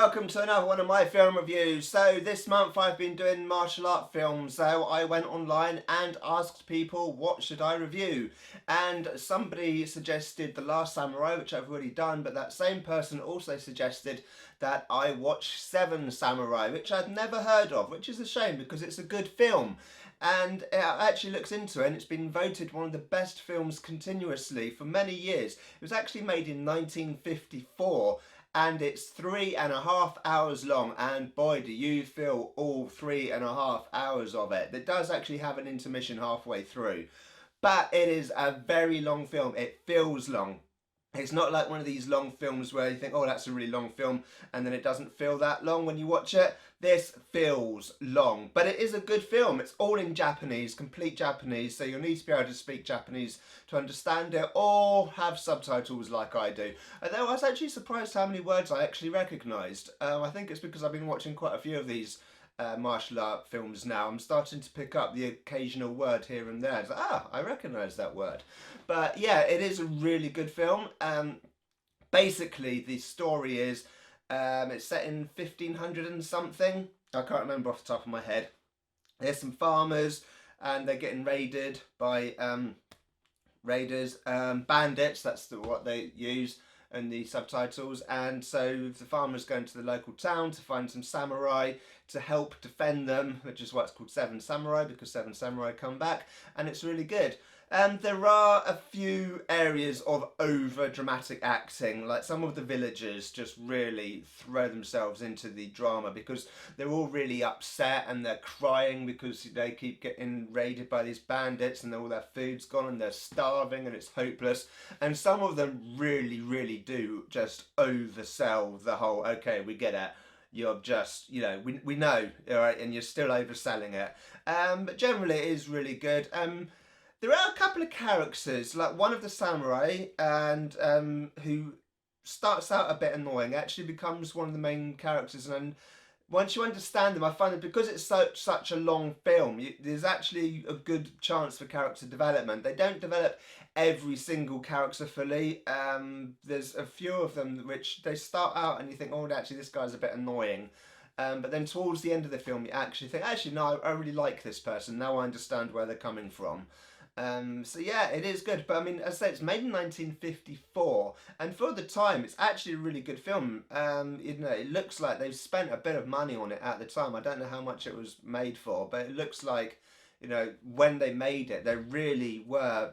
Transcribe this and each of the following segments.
welcome to another one of my film reviews. So this month I've been doing martial art films, so I went online and asked people what should I review, and somebody suggested The Last Samurai, which I've already done, but that same person also suggested that I watch Seven Samurai, which I'd never heard of, which is a shame because it's a good film. And it actually looks into it, and it's been voted one of the best films continuously for many years. It was actually made in 1954, and it's 3.5 hours long, and boy do you feel all 3.5 hours of it. It does actually have an intermission halfway through, but it is a very long film. It feels long. It's not like one of these long films where you think, oh, that's a really long film, and then it doesn't feel that long when you watch it. This feels long, but it is a good film. It's all in Japanese, complete Japanese, so you'll need to be able to speak Japanese to understand it, or have subtitles like I do. Although I was actually surprised how many words I actually recognised. I think it's because I've been watching quite a few of these martial art films now. I'm starting to pick up the occasional word here and there. It's like, I recognise that word. But yeah, it is a really good film. Basically, the story is it's set in 1500 and something. I can't remember off the top of my head. There's some farmers, and they're getting raided by raiders, bandits. That's what they use in the subtitles. And so the farmers go into the local town to find some samurai to help defend them, which is why it's called Seven Samurai, because 7 samurai come back, and it's really good. There are a few areas of over dramatic acting, like some of the villagers just really throw themselves into the drama because they're all really upset and they're crying because they keep getting raided by these bandits and all their food's gone and they're starving and it's hopeless. And some of them really do just oversell the whole, okay, we get it. You're just, we know, all right, and you're still overselling it. But generally it is really good. There are a couple of characters, like one of the samurai, and who starts out a bit annoying, actually becomes one of the main characters, and once you understand them, I find that because it's such a long film, there's actually a good chance for character development. They don't develop every single character fully. There's a few of them which they start out and you think, oh, actually this guy's a bit annoying. But then towards the end of the film, you actually think, actually, no, I really like this person. Now I understand where they're coming from. So yeah, it is good. But I mean, as I say, it's made in 1954, and for the time, it's actually a really good film. It looks like they've spent a bit of money on it at the time. I don't know how much it was made for, but it looks like, when they made it, they really were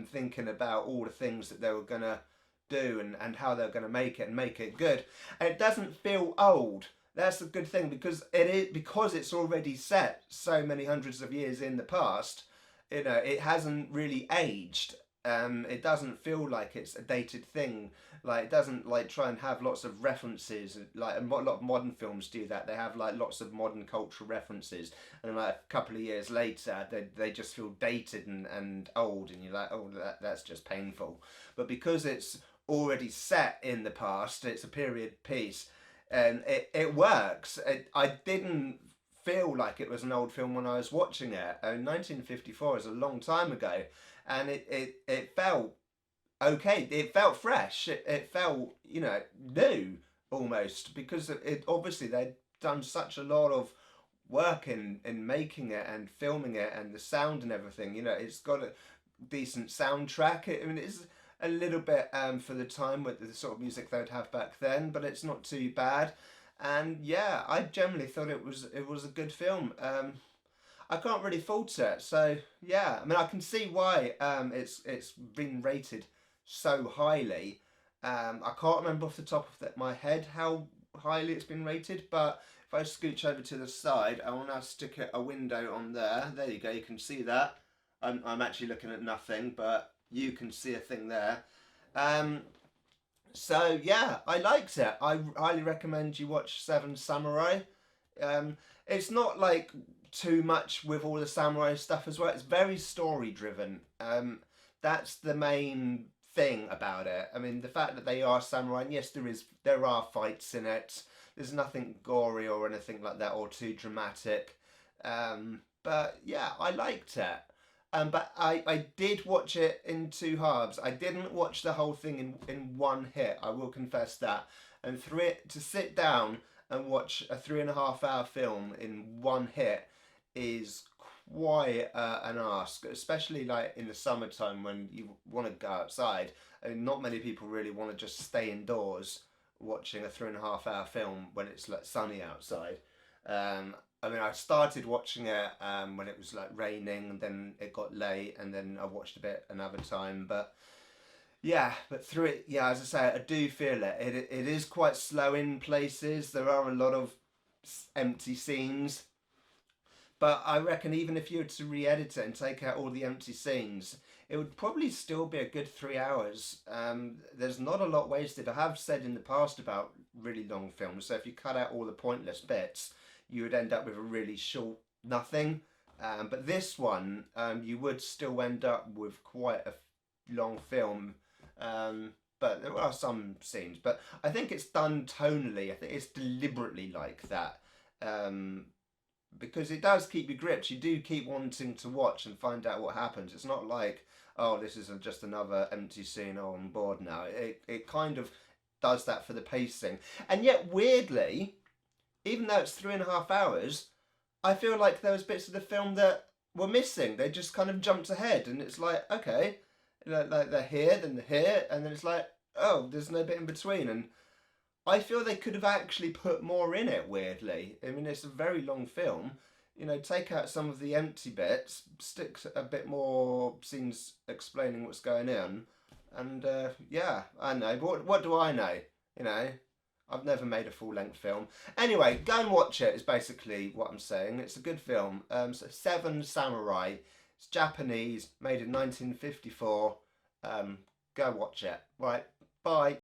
thinking about all the things that they were gonna do and how they were gonna make it and make it good. And it doesn't feel old. That's a good thing because it's already set so many hundreds of years in the past. It hasn't really aged. It doesn't feel like it's a dated thing. Like, it doesn't try and have lots of references. Like, and what a lot of modern films do that. They have lots of modern cultural references, and a couple of years later, they just feel dated and old, and you're like, oh, that's just painful. But because it's already set in the past, it's a period piece, and it works. I didn't feel like it was an old film when I was watching it. 1954 is a long time ago, and it felt okay. It felt fresh. It felt new almost, because it obviously they'd done such a lot of work in making it and filming it, and the sound and everything. It's got a decent soundtrack. It's a little bit for the time with the sort of music they would have back then, but it's not too bad. And yeah, I generally thought it was a good film. I can't really fault it. So yeah, I mean, I can see why it's been rated so highly. I can't remember off the top of my head how highly it's been rated, but if I scooch over to the side, I want to stick a window on there. There you go. You can see that. I'm actually looking at nothing, but you can see a thing there. So yeah, I liked it. I highly recommend you watch Seven Samurai. It's not like too much with all the samurai stuff as well. It's very story driven. That's the main thing about it. I mean, the fact that they are samurai, and yes, there are fights in it. There's nothing gory or anything like that, or too dramatic. But yeah, I liked it. But I did watch it in 2 halves. I didn't watch the whole thing in one hit, I will confess that. And for it to sit down and watch a 3.5 hour film in one hit is quite an ask, especially like in the summertime when you want to go outside. I mean, not many people really want to just stay indoors watching a 3.5 hour film when it's like sunny outside. I mean, I started watching it when it was like raining, and then it got late, and then I watched a bit another time. But yeah, but through it, yeah, as I say, I do feel it. It is quite slow in places. There are a lot of empty scenes. But I reckon even if you were to re-edit it and take out all the empty scenes, it would probably still be a good 3 hours. There's not a lot wasted. I have said in the past about really long films, so if you cut out all the pointless bits, you would end up with a really short nothing. But this one, you would still end up with quite a long film. But there are some scenes. But I think it's done tonally. I think it's deliberately like that. Because it does keep you gripped. You do keep wanting to watch and find out what happens. It's not like, oh, this is just another empty scene, oh, I'm bored now. It kind of does that for the pacing. And yet, weirdly, even though it's 3.5 hours, I feel like there was bits of the film that were missing. They just kind of jumped ahead, and it's like, okay, like they're here, then they're here, and then it's like, oh, there's no bit in between. And I feel they could have actually put more in it, weirdly. I mean, it's a very long film. You know, take out some of the empty bits, stick a bit more scenes explaining what's going on. And yeah, I know. But what do I know? You know, I've never made a full-length film. Anyway, go and watch it is basically what I'm saying. It's a good film. So Seven Samurai. It's Japanese, made in 1954. Go watch it. Right, bye.